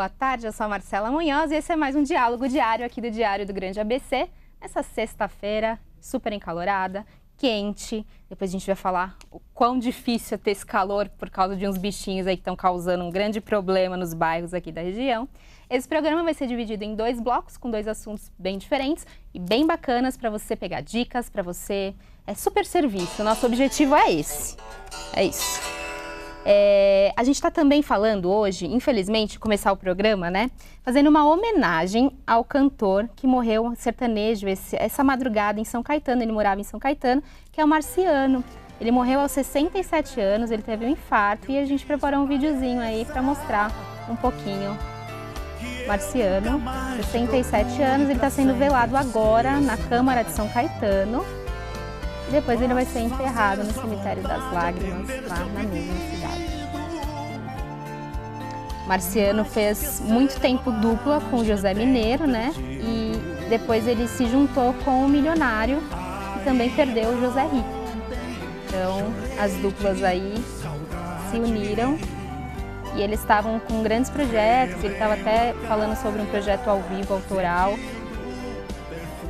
boa tarde. Eu sou a Marcela Munhoz e esse é mais um diálogo diário aqui do Diário do Grande ABC. Nessa sexta-feira, super encalorada, quente. Depois a gente vai falar o quão difícil é ter esse calor por causa de uns bichinhos aí que estão causando um grande problema nos bairros aqui da região. Esse programa vai ser dividido em 2 blocos, com 2 assuntos bem diferentes e bem bacanas para você pegar dicas, para você... É super serviço, o nosso objetivo é esse. É isso. A gente está também falando hoje, infelizmente, começar o programa, né? Fazendo uma homenagem ao cantor que morreu sertanejo essa madrugada em São Caetano. Ele morava em São Caetano, que é o Marciano. Ele morreu aos 67 anos, ele teve um infarto e a gente preparou um videozinho aí para mostrar um pouquinho. Marciano, 67 anos, ele está sendo velado agora na Câmara de São Caetano. E depois ele vai ser enterrado no Cemitério das Lágrimas, lá na mesma cidade. Marciano fez muito tempo dupla com o José Mineiro, né? E depois ele se juntou com o Milionário e também perdeu o José Rico. Então, as duplas aí se uniram e eles estavam com grandes projetos. Ele estava até falando sobre um projeto ao vivo, autoral.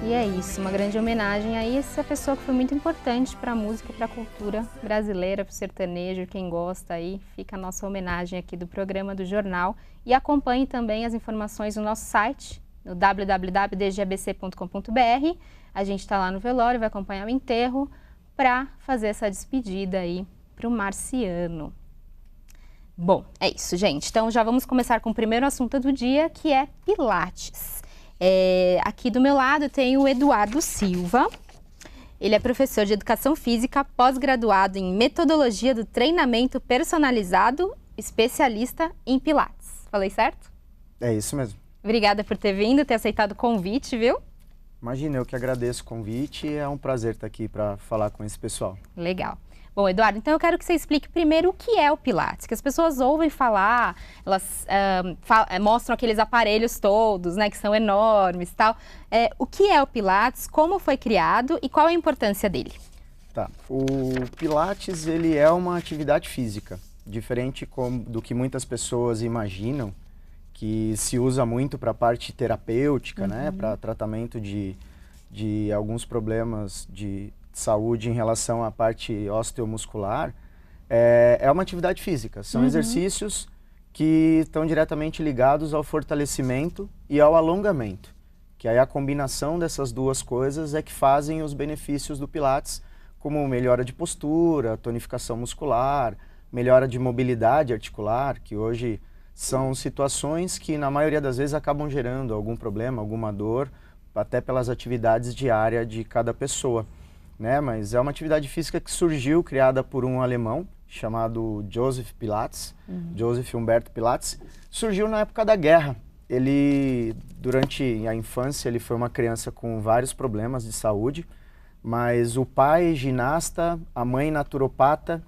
E é isso, uma grande homenagem a essa pessoa que foi muito importante para a música, para a cultura brasileira, para o sertanejo, quem gosta aí, fica a nossa homenagem aqui do programa do jornal. E acompanhe também as informações no nosso site, no www.dgbc.com.br. A gente está lá no velório, vai acompanhar o enterro para fazer essa despedida aí para o Marciano. Bom, é isso, gente. Então já vamos começar com o primeiro assunto do dia, que é Pilates. Aqui do meu lado tem o Eduardo Silva. Ele é professor de Educação Física, pós-graduado em Metodologia do Treinamento Personalizado, especialista em Pilates. Falei certo? É isso mesmo. Obrigada por ter vindo, ter aceitado o convite, viu? Imagina, eu que agradeço o convite e é um prazer estar aqui para falar com esse pessoal. Legal. Bom, Eduardo, então eu quero que você explique primeiro o que é o Pilates, que as pessoas ouvem falar, elas mostram aqueles aparelhos todos, né, que são enormes e tal. O que é o Pilates, como foi criado e qual a importância dele? Tá, o Pilates, ele é uma atividade física, diferente do que muitas pessoas imaginam, que se usa muito para a parte terapêutica, né, para tratamento de alguns problemas de saúde em relação à parte osteomuscular. É uma atividade física, são exercícios que estão diretamente ligados ao fortalecimento e ao alongamento, que aí a combinação dessas duas coisas é que fazem os benefícios do Pilates, como melhora de postura, tonificação muscular, melhora de mobilidade articular, que hoje são situações que na maioria das vezes acabam gerando algum problema, alguma dor, até pelas atividades diárias de cada pessoa. Né? Mas é uma atividade física que surgiu, criada por um alemão chamado Joseph Pilates, Joseph Humberto Pilates. Surgiu na época da guerra. Ele, durante a infância, ele foi uma criança com vários problemas de saúde, mas o pai ginasta, a mãe naturopata,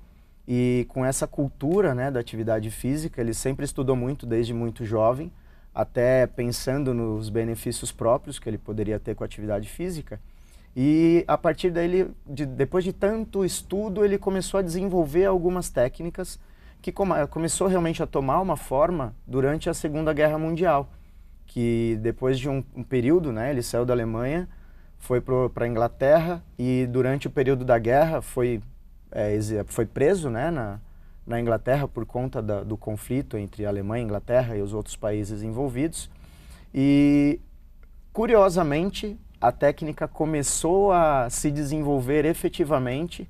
e com essa cultura, né, da atividade física, ele sempre estudou muito desde muito jovem, até pensando nos benefícios próprios que ele poderia ter com a atividade física. E a partir daí, depois de tanto estudo, ele começou a desenvolver algumas técnicas que começou realmente a tomar uma forma durante a Segunda Guerra Mundial, que depois de um período, né, ele saiu da Alemanha, foi para a Inglaterra e durante o período da guerra foi preso, né, na Inglaterra por conta do conflito entre a Alemanha, a Inglaterra e os outros países envolvidos. E, curiosamente, a técnica começou a se desenvolver efetivamente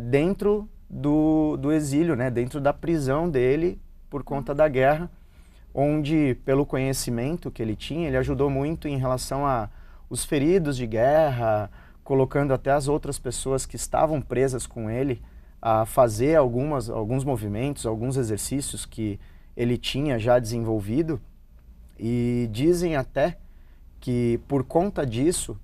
dentro do exílio, né, dentro da prisão dele por conta da guerra, onde, pelo conhecimento que ele tinha, ele ajudou muito em relação aos feridos de guerra, colocando até as outras pessoas que estavam presas com ele a fazer alguns movimentos, alguns exercícios que ele tinha já desenvolvido. E dizem até que por conta disso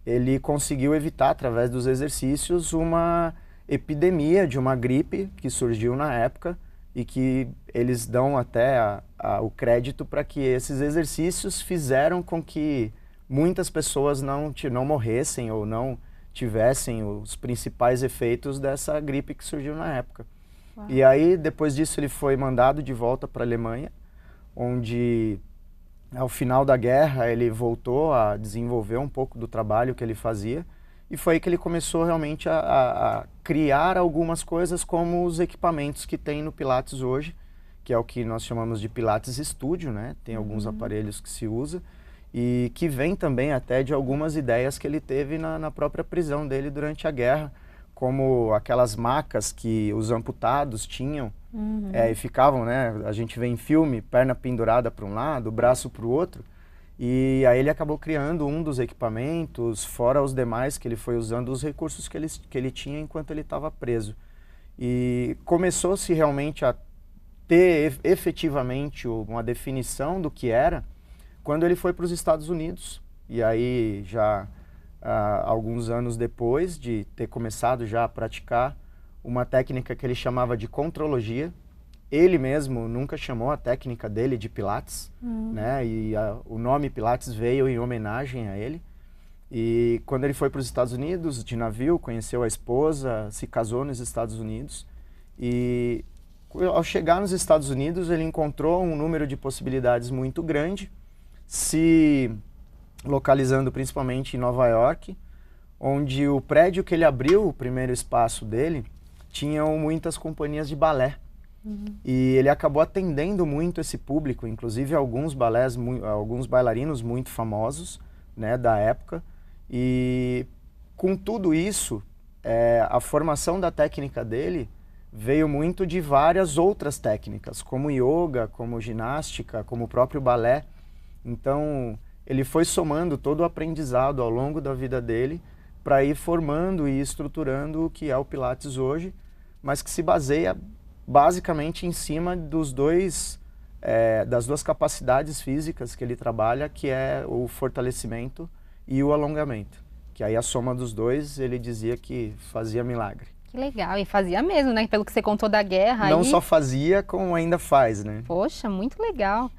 ele conseguiu evitar, através dos exercícios, uma epidemia de uma gripe que surgiu na época e que eles dão até o crédito para que esses exercícios fizeram com que muitas pessoas não morressem ou não tivessem os principais efeitos dessa gripe que surgiu na época. Uau. E aí, depois disso, ele foi mandado de volta para a Alemanha, onde ao final da guerra ele voltou a desenvolver um pouco do trabalho que ele fazia, e foi aí que ele começou realmente a criar algumas coisas como os equipamentos que tem no Pilates hoje, que é o que nós chamamos de Pilates Studio, né? Tem alguns aparelhos que se usa e que vem também até de algumas ideias que ele teve na própria prisão dele durante a guerra, como aquelas macas que os amputados tinham e ficavam, né? A gente vê em filme, perna pendurada para um lado, braço para o outro. E aí ele acabou criando um dos equipamentos, fora os demais que ele foi usando, os recursos que ele tinha enquanto ele estava preso. E começou-se realmente a ter efetivamente uma definição do que era quando ele foi para os Estados Unidos. E aí já alguns anos depois de ter começado já a praticar uma técnica que ele chamava de contrologia. Ele mesmo nunca chamou a técnica dele de Pilates, né? E o nome Pilates veio em homenagem a ele. E quando ele foi para os Estados Unidos, de navio, conheceu a esposa, se casou nos Estados Unidos. E ao chegar nos Estados Unidos, ele encontrou um número de possibilidades muito grande, se localizando principalmente em Nova York, onde o prédio que ele abriu, o primeiro espaço dele, tinham muitas companhias de balé. E ele acabou atendendo muito esse público, inclusive alguns bailarinos muito famosos, né, da época. E com tudo isso, a formação da técnica dele veio muito de várias outras técnicas, como yoga, como ginástica, como o próprio balé. Então, ele foi somando todo o aprendizado ao longo da vida dele para ir formando e estruturando o que é o Pilates hoje, mas que se baseia basicamente em cima das duas capacidades físicas que ele trabalha, que é o fortalecimento e o alongamento. Que aí a soma dos dois, ele dizia que fazia milagre. Que legal, e fazia mesmo, né? Pelo que você contou da guerra. Não só fazia, como ainda faz, né? Poxa, muito legal.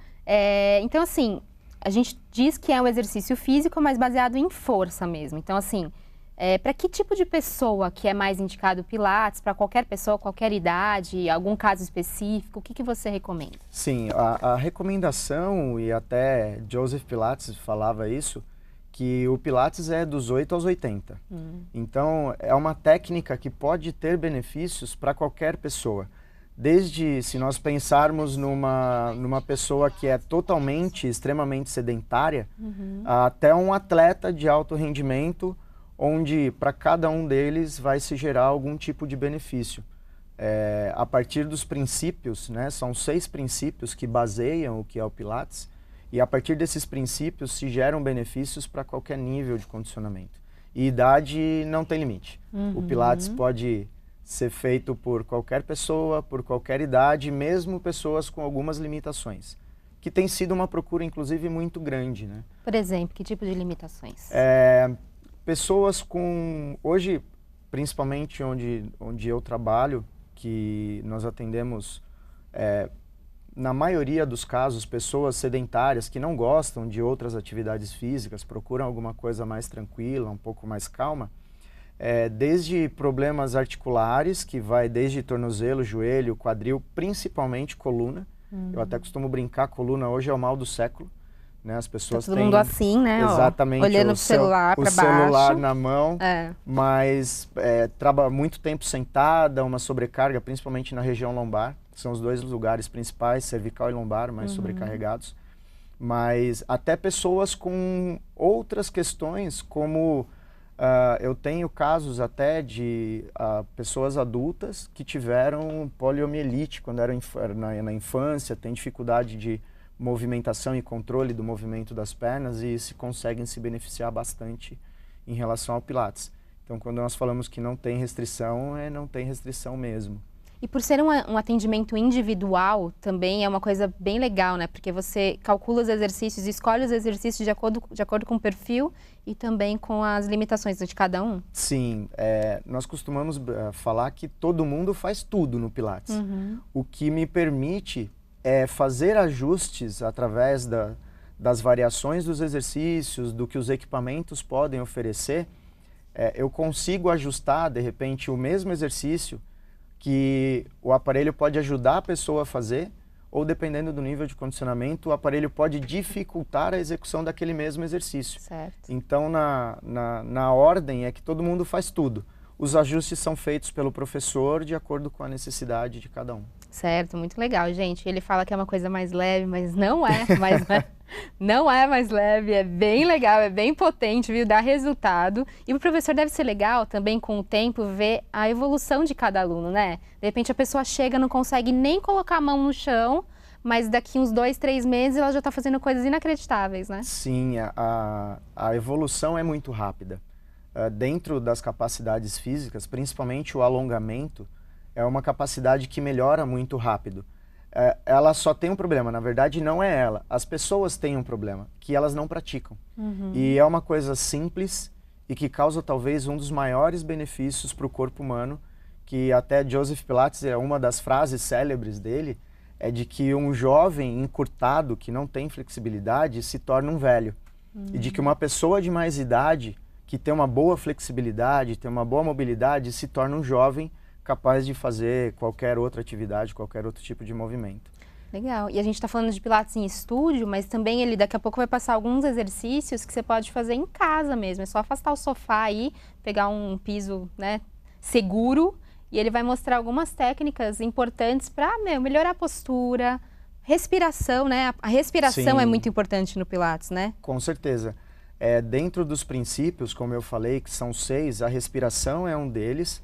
Então, assim, a gente diz que é um exercício físico, mas baseado em força mesmo. Então, assim, para que tipo de pessoa que é mais indicado o Pilates? Para qualquer pessoa, qualquer idade, algum caso específico? O que você recomenda? Sim, a recomendação, e até Joseph Pilates falava isso, que o Pilates é dos 8 aos 80. Então, é uma técnica que pode ter benefícios para qualquer pessoa. Desde, se nós pensarmos numa pessoa que é totalmente, extremamente sedentária, até um atleta de alto rendimento, onde para cada um deles vai se gerar algum tipo de benefício. A partir dos princípios, né, são 6 princípios que baseiam o que é o Pilates, e a partir desses princípios se geram benefícios para qualquer nível de condicionamento. E idade não tem limite. O Pilates pode ser feito por qualquer pessoa, por qualquer idade, mesmo pessoas com algumas limitações, que tem sido uma procura, inclusive, muito grande, né? Por exemplo, que tipo de limitações? Pessoas com... Hoje, principalmente onde eu trabalho, que nós atendemos, na maioria dos casos, pessoas sedentárias que não gostam de outras atividades físicas, procuram alguma coisa mais tranquila, um pouco mais calma, desde problemas articulares, que vai desde tornozelo, joelho, quadril, principalmente coluna. Eu até costumo brincar, coluna hoje é o mal do século. Né? As pessoas todo mundo assim, né? Exatamente. Olhando o celular para baixo. O celular na mão, mas trabalha muito tempo sentada, uma sobrecarga, principalmente na região lombar. São os 2 lugares principais, cervical e lombar, mais sobrecarregados. Mas até pessoas com outras questões, como eu tenho casos até de pessoas adultas que tiveram poliomielite quando eram na infância, têm dificuldade de movimentação e controle do movimento das pernas e conseguem se beneficiar bastante em relação ao Pilates. Então, quando nós falamos que não tem restrição, não tem restrição mesmo. E por ser um atendimento individual, também é uma coisa bem legal, né? Porque você calcula os exercícios, escolhe os exercícios de acordo com o perfil e também com as limitações de cada um? Sim, nós costumamos falar que todo mundo faz tudo no Pilates. O que me permite fazer ajustes através das variações dos exercícios, do que os equipamentos podem oferecer. Eu consigo ajustar, de repente, o mesmo exercício que o aparelho pode ajudar a pessoa a fazer, ou dependendo do nível de condicionamento, o aparelho pode dificultar a execução daquele mesmo exercício. Certo. Então, na ordem é que todo mundo faz tudo. Os ajustes são feitos pelo professor de acordo com a necessidade de cada um. Certo, muito legal, gente. Ele fala que é uma coisa mais leve, mas não é mais leve. Não é mais leve, é bem legal, é bem potente, viu? Dá resultado. E o professor deve ser legal também, com o tempo, ver a evolução de cada aluno, né? De repente a pessoa chega, não consegue nem colocar a mão no chão, mas daqui uns 2, 3 meses ela já está fazendo coisas inacreditáveis, né? Sim, a evolução é muito rápida. Dentro das capacidades físicas, principalmente o alongamento, é uma capacidade que melhora muito rápido. Ela só tem um problema, na verdade não é ela. As pessoas têm um problema, que elas não praticam. E é uma coisa simples e que causa talvez um dos maiores benefícios para o corpo humano, que até Joseph Pilates, uma das frases célebres dele, é de que um jovem encurtado, que não tem flexibilidade, se torna um velho. E de que uma pessoa de mais idade, que tem uma boa flexibilidade, tem uma boa mobilidade, se torna um jovem capaz de fazer qualquer outra atividade, qualquer outro tipo de movimento. Legal. E a gente está falando de Pilates em estúdio, mas também ele daqui a pouco vai passar alguns exercícios que você pode fazer em casa mesmo. É só afastar o sofá aí, pegar um piso, né, seguro, e ele vai mostrar algumas técnicas importantes para melhorar a postura, respiração, né? A respiração Sim. é muito importante no Pilates, né? Com certeza. Dentro dos princípios, como eu falei, que são 6, a respiração é um deles.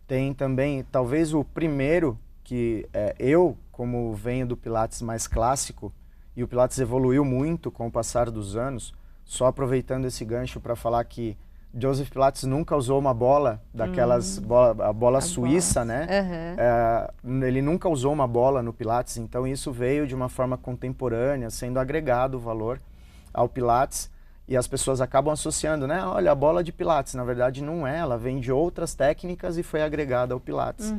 Tem também, talvez o primeiro, que eu, como venho do Pilates mais clássico, e o Pilates evoluiu muito com o passar dos anos, só aproveitando esse gancho para falar que Joseph Pilates nunca usou uma bola daquelas, a bola suíça, né? Ele nunca usou uma bola no Pilates, então isso veio de uma forma contemporânea, sendo agregado o valor ao Pilates. E as pessoas acabam associando, né? Olha, a bola de Pilates, na verdade não é, ela vem de outras técnicas e foi agregada ao Pilates,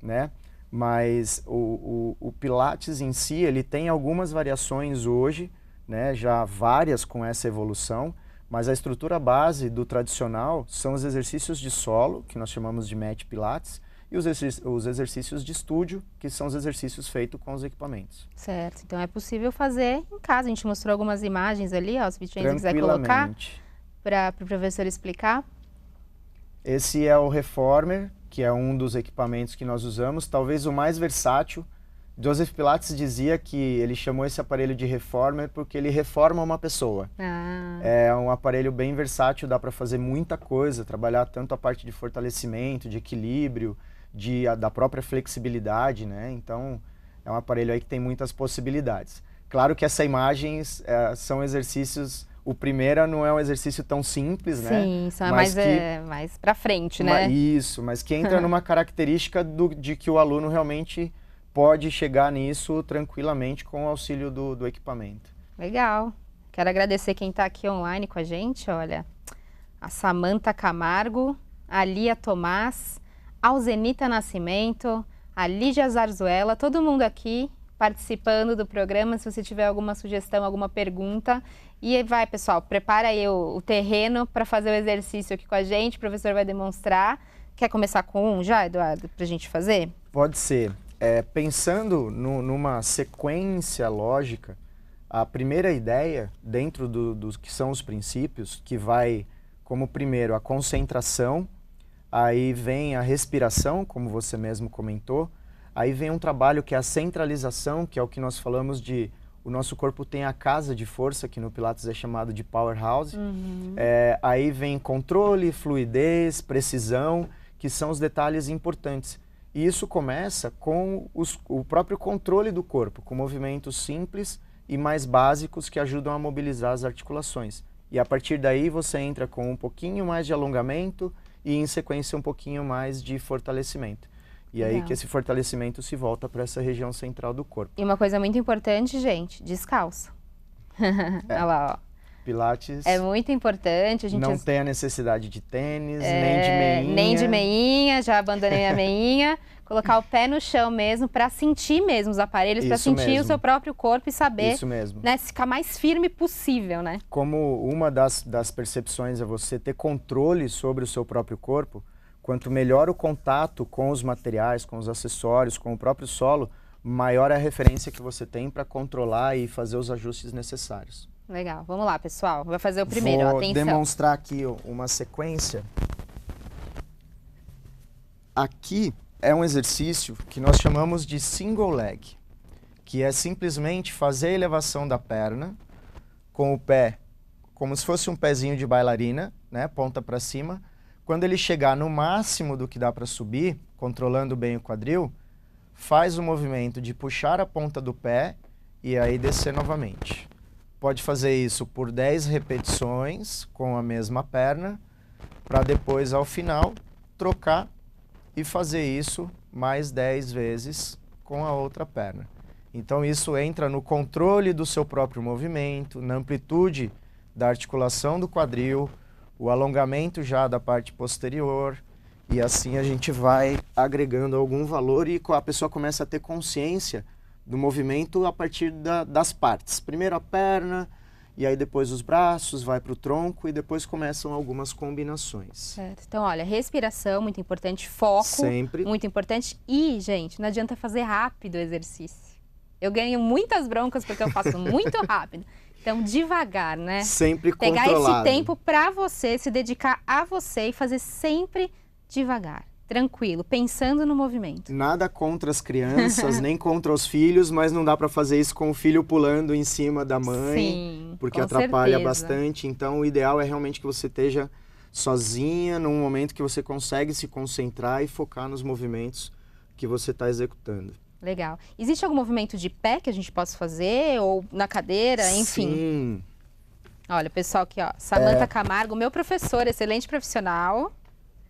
né? Mas o Pilates em si, ele tem algumas variações hoje, né? Já várias com essa evolução, mas a estrutura base do tradicional são os exercícios de solo, que nós chamamos de mat Pilates, e os exercícios de estúdio, que são os exercícios feitos com os equipamentos. Certo, então é possível fazer em casa. A gente mostrou algumas imagens ali, ó, se o Vincenzo quiser colocar para o professor explicar. Esse é o Reformer, que é um dos equipamentos que nós usamos, talvez o mais versátil. Joseph Pilates dizia que ele chamou esse aparelho de Reformer porque ele reforma uma pessoa. É um aparelho bem versátil, dá para fazer muita coisa, trabalhar tanto a parte de fortalecimento, de equilíbrio, da própria flexibilidade, né? Então, é um aparelho aí que tem muitas possibilidades. Claro que essas imagens são exercícios... O primeiro não é um exercício tão simples, né? Sim, só é mais para frente, né? Isso, mas que entra numa característica de que o aluno realmente pode chegar nisso tranquilamente com o auxílio do equipamento. Legal. Quero agradecer quem está aqui online com a gente, olha. A Samanta Camargo, a Lia Tomás, Alzenita Nascimento, a Lígia Zarzuela, todo mundo aqui participando do programa. Se você tiver alguma sugestão, alguma pergunta. E vai, pessoal, prepara aí o terreno para fazer o exercício aqui com a gente. O professor vai demonstrar. Quer começar com um já, Eduardo, para a gente fazer? Pode ser. Pensando numa sequência lógica, a primeira ideia, dentro dos que são os princípios, que vai como primeiro a concentração, aí vem a respiração, como você mesmo comentou, aí vem um trabalho que é a centralização, que é o que nós falamos de... O nosso corpo tem a casa de força, que no Pilates é chamado de powerhouse. Aí vem controle, fluidez, precisão, que são os detalhes importantes. E isso começa com o próprio controle do corpo, com movimentos simples e mais básicos que ajudam a mobilizar as articulações. E a partir daí você entra com um pouquinho mais de alongamento e em sequência um pouquinho mais de fortalecimento. E aí que esse fortalecimento se volta para essa região central do corpo. E uma coisa muito importante, gente, descalço. Olha lá, ó. Pilates é muito importante. A gente não tem a necessidade de tênis, nem de meinha. Nem de meinha, já abandonei a meinha. Colocar o pé no chão mesmo, para sentir mesmo os aparelhos, para sentir o seu próprio corpo e saber, né, ficar mais firme possível, né? Como uma das percepções é você ter controle sobre o seu próprio corpo, quanto melhor o contato com os materiais, com os acessórios, com o próprio solo, maior é a referência que você tem para controlar e fazer os ajustes necessários. Legal, vamos lá, pessoal. Vai fazer o primeiro, Vou atenção. demonstrar aqui uma sequência. Aqui é um exercício que nós chamamos de single leg, que é simplesmente fazer a elevação da perna com o pé, como se fosse um pezinho de bailarina, né, ponta para cima. Quando ele chegar no máximo do que dá para subir, controlando bem o quadril, faz o movimento de puxar a ponta do pé e aí descer novamente. Pode fazer isso por 10 repetições com a mesma perna, para depois, ao final, trocar e fazer isso mais 10 vezes com a outra perna. Então isso entra no controle do seu próprio movimento, na amplitude da articulação do quadril, o alongamento já da parte posterior, e assim a gente vai agregando algum valor e a pessoa começa a ter consciência do movimento a partir das partes. Primeiro a perna, e aí depois os braços, vai para o tronco e depois começam algumas combinações. Certo. Então, olha, respiração, muito importante, foco, sempre. Muito importante. E, gente, não adianta fazer rápido o exercício. Eu ganho muitas broncas porque eu faço muito rápido. Então, devagar, né? Sempre pegar controlado. esse tempo para você, se dedicar a você e fazer sempre devagar, tranquilo, pensando no movimento. Nada contra as crianças, nem contra os filhos, mas não dá para fazer isso com o filho pulando em cima da mãe, Sim, porque com atrapalha certeza. bastante. Então, o ideal é realmente que você esteja sozinha, num momento que você consegue se concentrar e focar nos movimentos que você está executando. Legal. Existe algum movimento de pé que a gente possa fazer, ou na cadeira, enfim? Sim. Olha, pessoal aqui, ó, Samantha Camargo, meu professor, excelente profissional.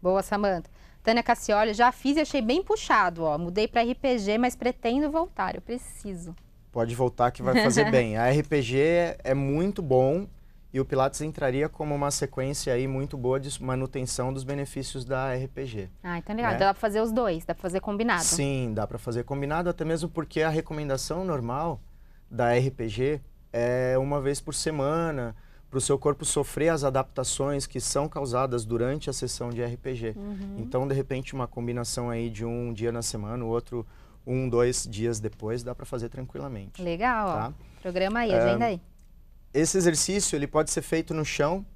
Boa, Samantha. Tânia Cassioli, já fiz e achei bem puxado, ó. Mudei para RPG, mas pretendo voltar, eu preciso. Pode voltar que vai fazer bem. A RPG é muito bom e o Pilates entraria como uma sequência aí muito boa de manutenção dos benefícios da RPG. Ah, então legal. Né? Então dá para fazer os dois, dá para fazer combinado. Sim, dá para fazer combinado, até mesmo porque a recomendação normal da RPG é uma vez por semana, para o seu corpo sofrer as adaptações que são causadas durante a sessão de RPG. Então, de repente, uma combinação aí de um dia na semana, o outro 1, 2 dias depois, dá para fazer tranquilamente. Legal, Tá? ó. Programa aí, agenda aí. Esse exercício ele pode ser feito no chão,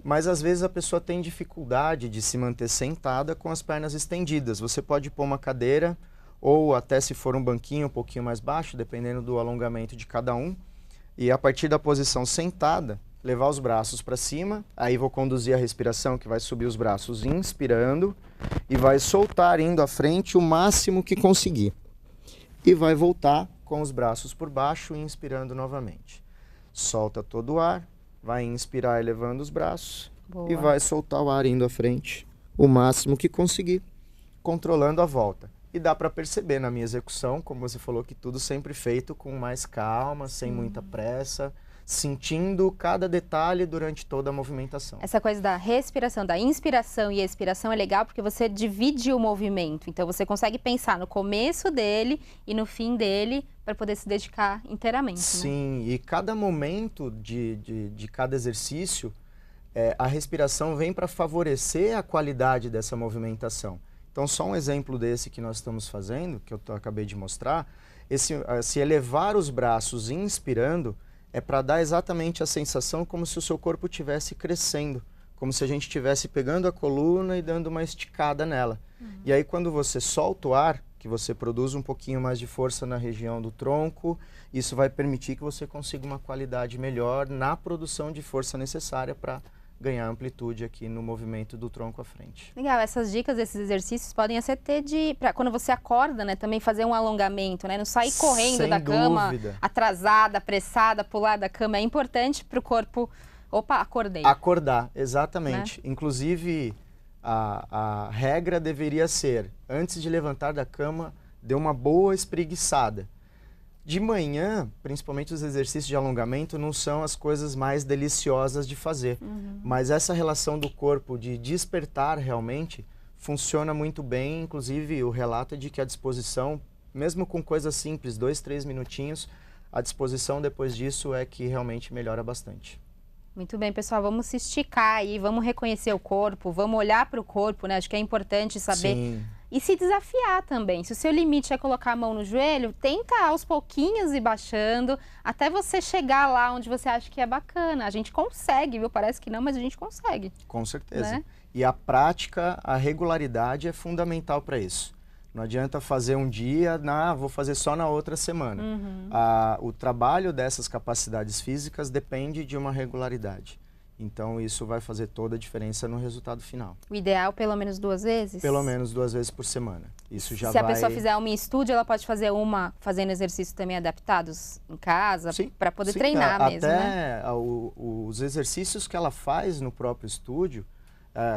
mas às vezes a pessoa tem dificuldade de se manter sentada com as pernas estendidas. Você pode pôr uma cadeira ou até se for um banquinho um pouquinho mais baixo, dependendo do alongamento de cada um. E a partir da posição sentada, levar os braços para cima. Aí vou conduzir a respiração, que vai subir os braços inspirando e vai soltar indo à frente o máximo que conseguir. E vai voltar com os braços por baixo, inspirando novamente. Solta todo o ar, vai inspirar elevando os braços. Boa. E vai soltar o ar indo à frente o máximo que conseguir, controlando a volta. E dá para perceber na minha execução, como você falou, que tudo sempre feito com mais calma, sem muita pressa, sentindo cada detalhe durante toda a movimentação. Essa coisa da respiração, da inspiração e expiração é legal porque você divide o movimento. Então você consegue pensar no começo dele e no fim dele para poder se dedicar inteiramente. Né? Sim, e cada momento de cada exercício, a respiração vem para favorecer a qualidade dessa movimentação. Então, só um exemplo desse que nós estamos fazendo, que eu acabei de mostrar, se elevar os braços inspirando, é para dar exatamente a sensação como se o seu corpo estivesse crescendo, como se a gente estivesse pegando a coluna e dando uma esticada nela. E aí, quando você solta o ar, que você produz um pouquinho mais de força na região do tronco, isso vai permitir que você consiga uma qualidade melhor na produção de força necessária para ganhar amplitude aqui no movimento do tronco à frente. Legal, essas dicas, esses exercícios podem até ter para quando você acorda, né, também fazer um alongamento, né, não sair correndo Sem da cama, dúvida. atrasada, apressada, pular da cama, é importante para o corpo, opa, acordei. Acordar, exatamente. Inclusive, a regra deveria ser, antes de levantar da cama, dê uma boa espreguiçada. De manhã, principalmente os exercícios de alongamento, não são as coisas mais deliciosas de fazer. Mas essa relação do corpo de despertar realmente funciona muito bem. Inclusive, o relato é de que a disposição, mesmo com coisas simples, 2, 3 minutinhos, a disposição depois disso é que realmente melhora bastante. Muito bem, pessoal, vamos se esticar aí, vamos reconhecer o corpo, vamos olhar para o corpo, né? Acho que é importante saber Sim. E se desafiar também. Se o seu limite é colocar a mão no joelho, tenta aos pouquinhos ir baixando, até você chegar lá onde você acha que é bacana. A gente consegue, viu? Parece que não, mas a gente consegue. Com certeza. Né? E a prática, a regularidade é fundamental para isso. Não adianta fazer um dia, vou fazer só na outra semana. O trabalho dessas capacidades físicas depende de uma regularidade. Então, isso vai fazer toda a diferença no resultado final. O ideal, pelo menos 2 vezes? Pelo menos 2 vezes por semana. Isso já Se a pessoa fizer uma em estúdio, ela pode fazer uma fazendo exercícios também adaptados em casa, para poder treinar mesmo, né? Até os exercícios que ela faz no próprio estúdio,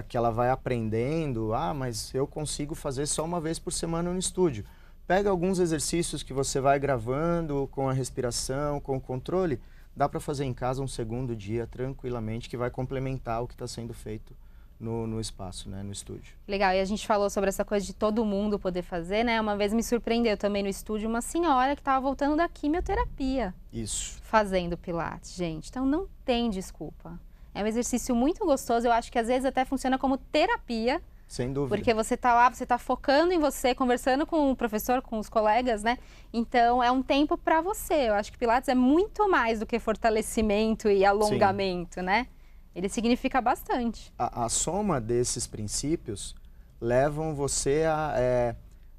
que ela vai aprendendo, mas eu consigo fazer só uma vez por semana no estúdio. Pega alguns exercícios que você vai gravando com a respiração, com o controle, dá para fazer em casa um segundo dia tranquilamente, que vai complementar o que está sendo feito no espaço, né, no estúdio. Legal, e a gente falou sobre essa coisa de todo mundo poder fazer, né? Uma vez me surpreendeu também no estúdio uma senhora que estava voltando da quimioterapia. Isso. Fazendo pilates, gente. Então não tem desculpa. É um exercício muito gostoso, eu acho que às vezes até funciona como terapia. Sem dúvida. Porque você está lá, você está focando em você, conversando com o professor, com os colegas, né? Então, é um tempo para você. Eu acho que Pilates é muito mais do que fortalecimento e alongamento, né? Ele significa bastante. A soma desses princípios levam você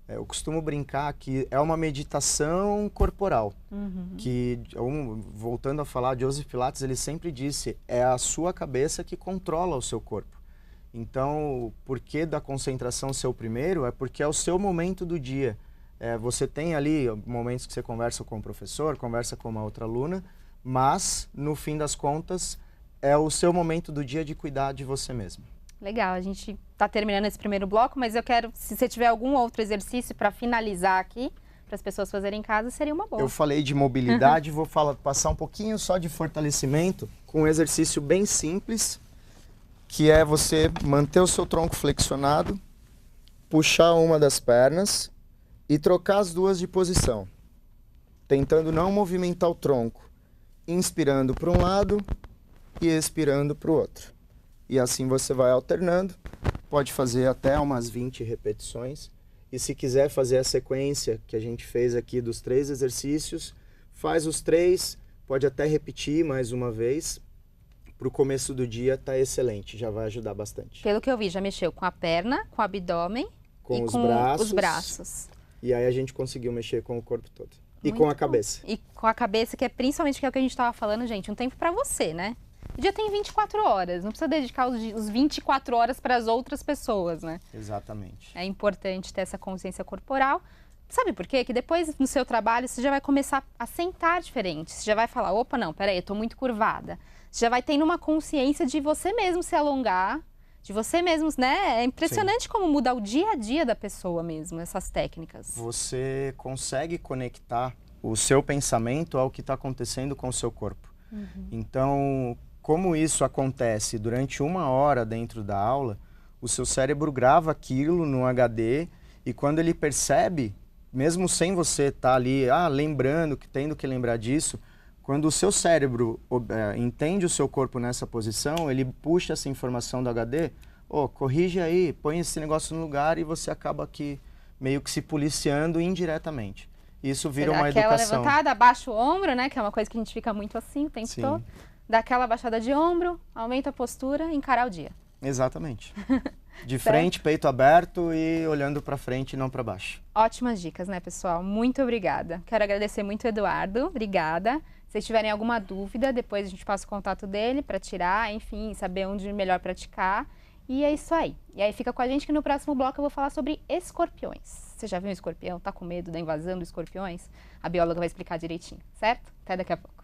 eu costumo brincar que é uma meditação corporal. Que, voltando a falar, Joseph Pilates, ele sempre disse, é a sua cabeça que controla o seu corpo. Então, o porquê da concentração ser o primeiro é porque é o seu momento do dia. Você tem ali momentos que você conversa com o professor, conversa com uma outra aluna, mas, no fim das contas, é o seu momento do dia de cuidar de você mesmo. Legal, a gente está terminando esse primeiro bloco, mas eu quero, se você tiver algum outro exercício para finalizar aqui, para as pessoas fazerem em casa, seria uma boa. Eu falei de mobilidade, vou passar um pouquinho só de fortalecimento, com um exercício bem simples, que é você manter o seu tronco flexionado, puxar uma das pernas e trocar as duas de posição, tentando não movimentar o tronco, inspirando para um lado e expirando para o outro. E assim você vai alternando, pode fazer até umas 20 repetições. E se quiser fazer a sequência que a gente fez aqui dos 3 exercícios, faz os 3, pode até repetir mais uma vez. Para o começo do dia tá excelente, já vai ajudar bastante. Pelo que eu vi, já mexeu com a perna, com o abdômen com os braços. E aí a gente conseguiu mexer com o corpo todo. E com a cabeça. E com a cabeça, que é principalmente que é o que a gente estava falando, gente, um tempo para você, né? O dia tem 24 horas, não precisa dedicar os 24 horas para as outras pessoas, né? Exatamente. É importante ter essa consciência corporal. Sabe por quê? Que depois no seu trabalho você já vai começar a sentar diferente. Você já vai falar, opa, não, peraí, eu tô muito curvada. Você já vai tendo uma consciência de você mesmo se alongar, de você mesmo, né? É impressionante como muda o dia a dia da pessoa mesmo, essas técnicas. Você consegue conectar o seu pensamento ao que está acontecendo com o seu corpo. Então, como isso acontece durante 1 hora dentro da aula, o seu cérebro grava aquilo no HD e quando ele percebe, mesmo sem você estar ali, lembrando, tendo que lembrar disso, quando o seu cérebro entende o seu corpo nessa posição, ele puxa essa informação do HD, corrige aí, põe esse negócio no lugar e você acaba aqui meio que se policiando indiretamente. Isso vira uma educação. Aquela levantada, abaixa o ombro, né? Que é uma coisa que a gente fica muito assim o tempo todo. Dá aquela baixada de ombro, aumenta a postura e encarar o dia. Exatamente. De frente, peito aberto e olhando para frente e não para baixo. Ótimas dicas, né, pessoal? Muito obrigada. Quero agradecer muito o Eduardo. Obrigada. Se vocês tiverem alguma dúvida, depois a gente passa o contato dele para tirar, enfim, saber onde melhor praticar. E é isso aí. E aí fica com a gente que no próximo bloco eu vou falar sobre escorpiões. Você já viu um escorpião? Tá com medo da invasão dos escorpiões? A bióloga vai explicar direitinho, certo? Até daqui a pouco.